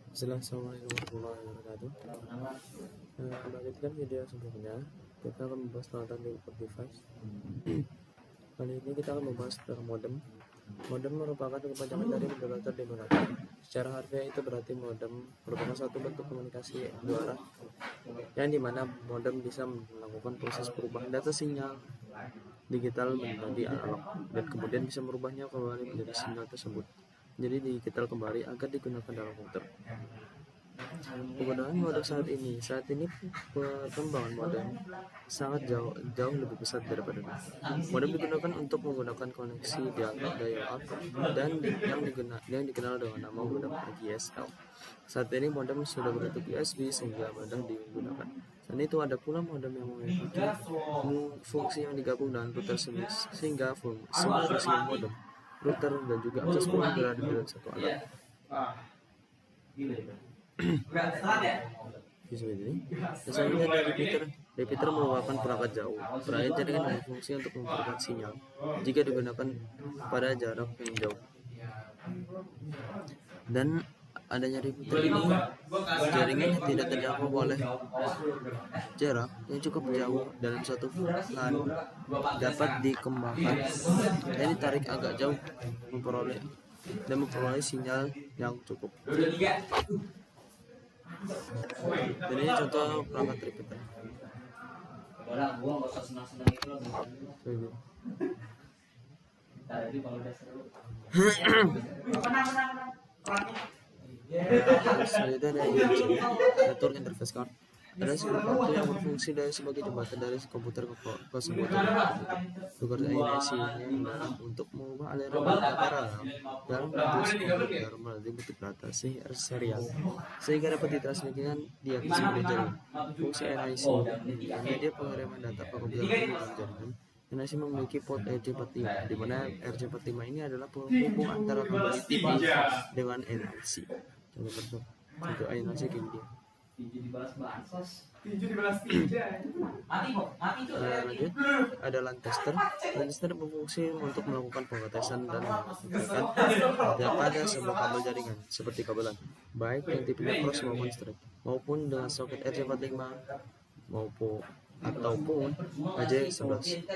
Assalamualaikum warahmatullahi wabarakatuh. Melanjutkan video sebelumnya, kita akan membahas peralatan input device. Kali ini kita akan membahas tentang modem. Modem merupakan kepanjangan dari modulator denominator. Secara harfiah itu berarti modem merupakan suatu bentuk komunikasi dua arah, yang dimana modem bisa melakukan proses perubahan data sinyal digital menjadi analog dan kemudian bisa merubahnya kembali menjadi sinyal tersebut jadi digital kembali agar digunakan dalam komputer. Penggunaan modem saat ini perkembangan modem sangat jauh lebih besar daripada dulu. Modem digunakan untuk menggunakan koneksi dial-up dan yang dikenal dengan nama modem ADSL. Saat ini modem sudah berbentuk USB sehingga mudah digunakan. Selain itu ada pula modem yang memiliki fungsi yang digabung dengan router sehingga semua fungsi modem, router dan juga akses pun berada dalam satu alat. Misalnya repeater merupakan perangkat jauh jaringan dengan fungsi untuk memperkuat sinyal jika digunakan pada jarak yang jauh. Dan adanya repeater ini, jaringan yang tidak terjangkau oleh jarak yang cukup jauh dalam satu LAN dapat dikembangkan dan ditarik agak jauh memperoleh sinyal yang cukup. Dan ini contoh perangkat repeater. Selanjutnya ada network interface card. Ada sebuah kartu yang berfungsi sebagai jembatan dari komputer ke sebuah tugas IC untuk mengubah aliran data paralel dalam komputer melalui bentuk data serial sehingga dapat ditransmisikan di atas media jaringan. Fungsi NIC media pengiriman data ke komputer menggunakan jaringan. NIC memiliki port RJ45, di mana RJ45 ini adalah penghubung antara kabel TV dengan NIC. Contoh NIC kayak gini. Lanjut, ada LAN tester. LAN tester berfungsi untuk melakukan pengetesan dan mengaktifkan pada sebuah kabel jaringan seperti kabel LAN, baik yang tipenya cross maupun straight, maupun dengan soket RJ45 ataupun AJ11.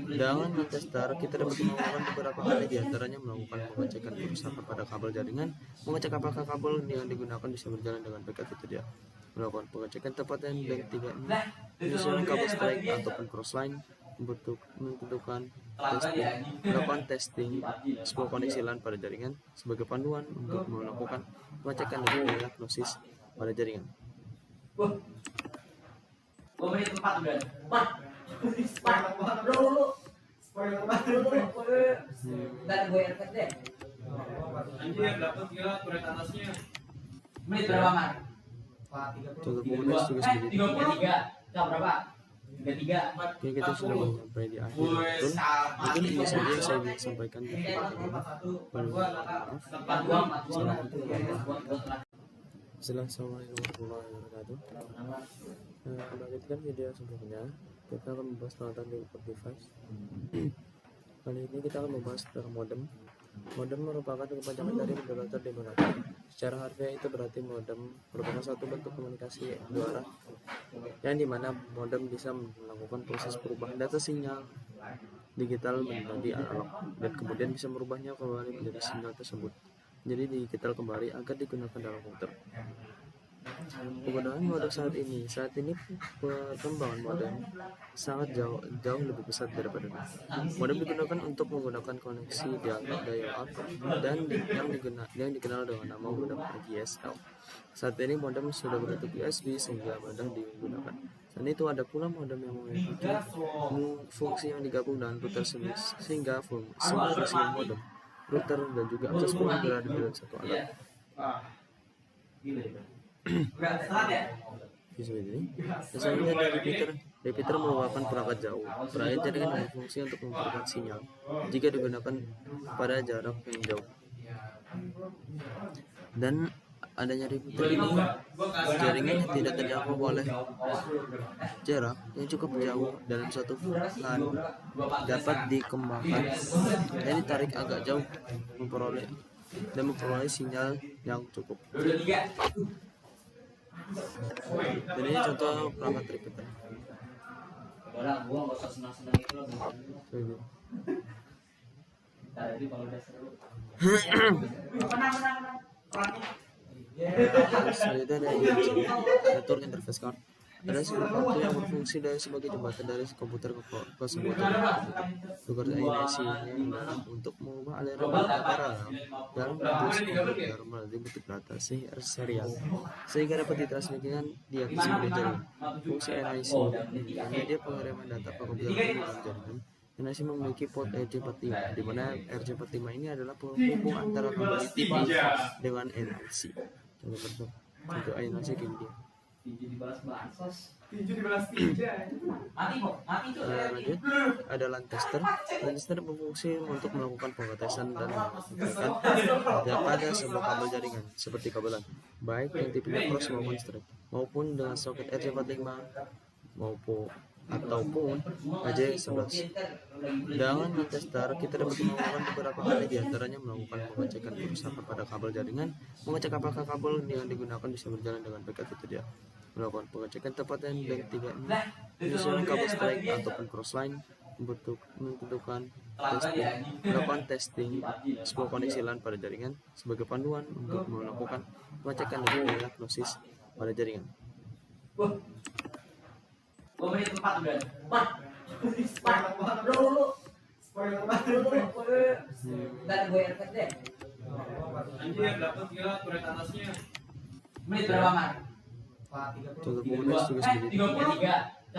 Dengan LAN tester, kita dapat melakukan beberapa hal, diantaranya melakukan pengecekan kerusakan pada kabel jaringan, mengecek apakah kabel yang digunakan bisa berjalan dengan baik atau tidak, melakukan pengecekan tempat yang tidak menyusun kabel strike ataupun crossline, melakukan testing sebuah koneksi LAN pada jaringan sebagai panduan untuk melakukan pengecekan dan diagnosis pada jaringan. Contoh penggunaan tugas begini. Oke, kita sudah sampai di akhir. Mungkin ini saja yang saya ingin sampaikan di video ini. Assalamualaikum warahmatullahi wabarakatuh. Melanjutkan video sebelumnya, kita akan membahas peralatan input device. Kali ini kita akan membahas tentang modem. Modem merupakan kepanjangan dari modulator denominator. Secara harfiah itu berarti modem merupakan suatu bentuk komunikasi dua arah, yang dimana modem bisa melakukan proses perubahan data sinyal digital menjadi analog dan kemudian bisa merubahnya kembali menjadi sinyal tersebut jadi digital kembali agar digunakan dalam komputer. Penggunaan modem saat ini perkembangan modem sangat jauh lebih besar daripada dulu. Modem digunakan untuk menggunakan koneksi dial-up dan yang dikenal dengan nama modem ADSL. Saat ini modem sudah berbentuk USB sehingga mudah digunakan. Selain itu ada pula modem yang memiliki fungsi yang digabung dengan router sehingga semua fungsi modem, router dan juga akses pun berada dalam satu alat. Misalnya repeater merupakan perangkat jauh jaringan dengan fungsi untuk memperkuat sinyal jika digunakan pada jarak yang jauh. Dan adanya repeater ini, jaringan yang tidak terjangkau oleh jarak yang cukup jauh dalam satu LAN dapat dikembangkan dan ditarik agak jauh memperoleh dan memperoleh sinyal yang cukup. Dan ini contoh perangkat repeater. Selanjutnya ada INC, Network Interface Card. Ada sebuah kartu yang berfungsi sebagai jembatan dari komputer ke sebuah terminal. Tugas INC untuk mengubah aliran data paralel dalam bentuk komputer melalui bentuk data serial sehingga dapat ditransmisikan di atas sebuah jaringan. Fungsi INC media pengiriman data ke komputer melalui jaringan. INC memiliki port RJ45, di mana RJ45 ini adalah penghubung antara kabel TV dengan INC. Contoh INC kayak gini. Lanjut, ada LAN tester. LAN tester berfungsi untuk melakukan pengetesan dan mengaktifkan pada sebuah kabel jaringan seperti kabel LAN, baik yang tipenya cross maupun straight, maupun dengan soket RJ45 ataupun AJ11. Dengan LAN tester, kita dapat melakukan beberapa hal, di antaranya melakukan pengecekan kerusakan pada kabel jaringan, mengecek apakah kabel yang digunakan bisa berjalan dengan baik atau tidak, melakukan pengecekan tepatan dan tidak menyusun kabel strike ataupun crossline, menentukan testing, melakukan testing sebuah koneksi LAN pada jaringan sebagai panduan untuk melakukan pengecekan dan diagnosis pada jaringan. Menit berapa, Mar? Contoh penggunaan juga seperti itu. 33.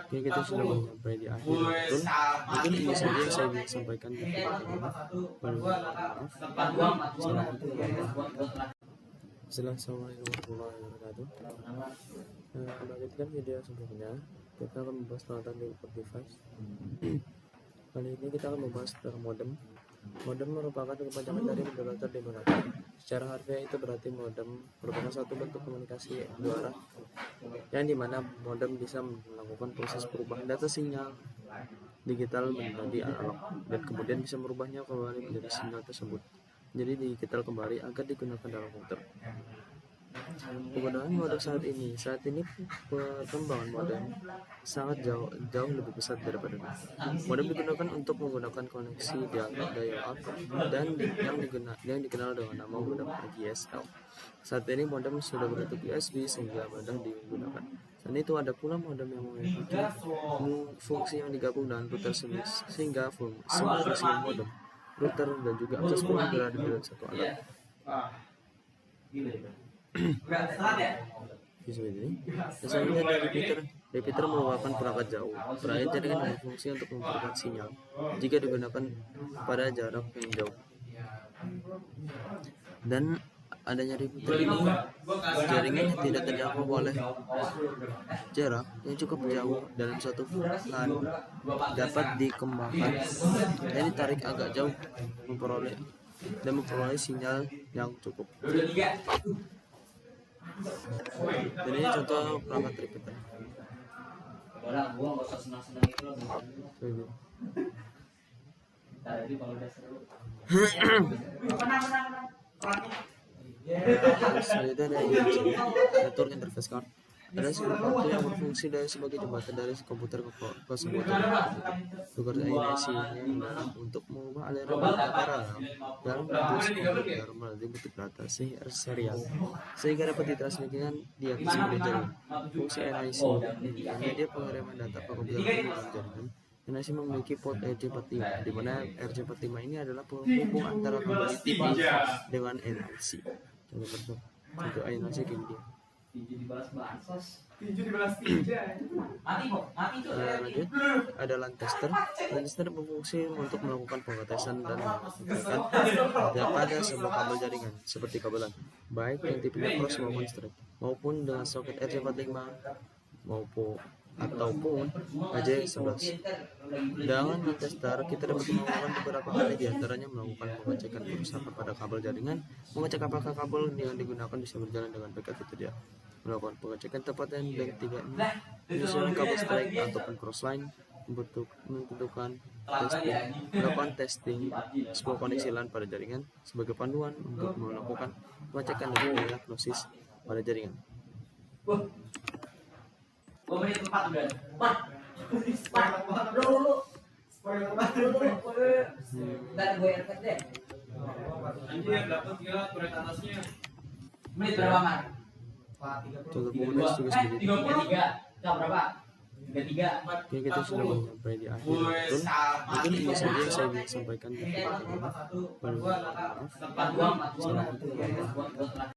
Oke, kita sudah sampai di akhir. Mungkin ini saja yang saya ingin sampaikan di video ini. Assalamualaikum warahmatullahi wabarakatuh. Melanjutkan video sebelumnya, kita akan membahas peralatan di device. Kali ini kita akan membahas tentang modem. Modem merupakan kepanjangan dari modulator demodulator. Secara harfiah itu berarti modem merupakan suatu bentuk komunikasi dua arah, yang dimana modem bisa melakukan proses perubahan data sinyal digital menjadi analog dan kemudian bisa merubahnya kembali menjadi sinyal tersebut jadi digital kembali agar digunakan dalam komputer. Penggunaan modem saat ini perkembangan modem sangat jauh lebih besar daripada dulu. Modem digunakan untuk menggunakan koneksi dial-up dan yang dikenal dengan nama modem ADSL. Saat ini modem sudah berbentuk USB sehingga mudah digunakan. Dan itu ada pula modem yang memiliki fungsi yang digabung dengan router sehingga semua fungsi modem, router dan juga akses pun berada di dalam satu alat. Selanjutnya repeater merupakan perangkat jauh jaringan dengan fungsi untuk memperkuat sinyal jika digunakan pada jarak yang jauh. Dan adanya repeater ini, jaringannya tidak terjangkau oleh jarak yang cukup jauh dalam satu LAN dapat dikembangkan dan ditarik agak jauh memperoleh sinyal yang cukup. Dan ini contoh perangkat repeater. Selanjutnya ada INC, Network Interface Card. Ada sebuah kartu yang berfungsi sebagai jembatan dari komputer ke sebuah terminal. Tugas INC untuk mengubah aliran data paralel dalam bentuk komputer melalui bentuk data serial sehingga dapat ditransmisikan di atas sebuah jaringan. Fungsi INC media pengiriman data ke komputer melalui jaringan. INC memiliki port RJ45, di mana RJ45 ini adalah penghubung antara kabel TV dengan INC. Contoh INC kayak gini. Lanjut, ada LAN tester. LAN tester berfungsi untuk melakukan pengetesan dan mengaktifkan pada sebuah kabel jaringan seperti kabel LAN, baik yang tipenya cross maupun straight, maupun dengan soket RJ45 ataupun AJ11. Dengan LAN tester, kita dapat melakukan beberapa hal, di antaranya melakukan pengecekan kerusakan pada kabel jaringan, mengecek apakah kabel yang digunakan bisa berjalan dengan baik atau tidak, melakukan pengecekan tepatan dan tidak menyusun kabel strike ataupun crossline, menentukan melakukan testing sebuah koneksi LAN pada jaringan sebagai panduan untuk melakukan pengecekan dan diagnosis pada jaringan. Menit 4 udah. Lu. Dan gue RPT deh. Anjir, dapat gila turret atasnya. Menit berapa, Mar? Contoh penggunaan tugas sebagai 33. Jam berapa? 33. Oke, kita sudah sampai di akhir. Mungkin itu saja yang saya bisa sampaikan. Maaf. Assalamualaikum warahmatullahi wabarakatuh.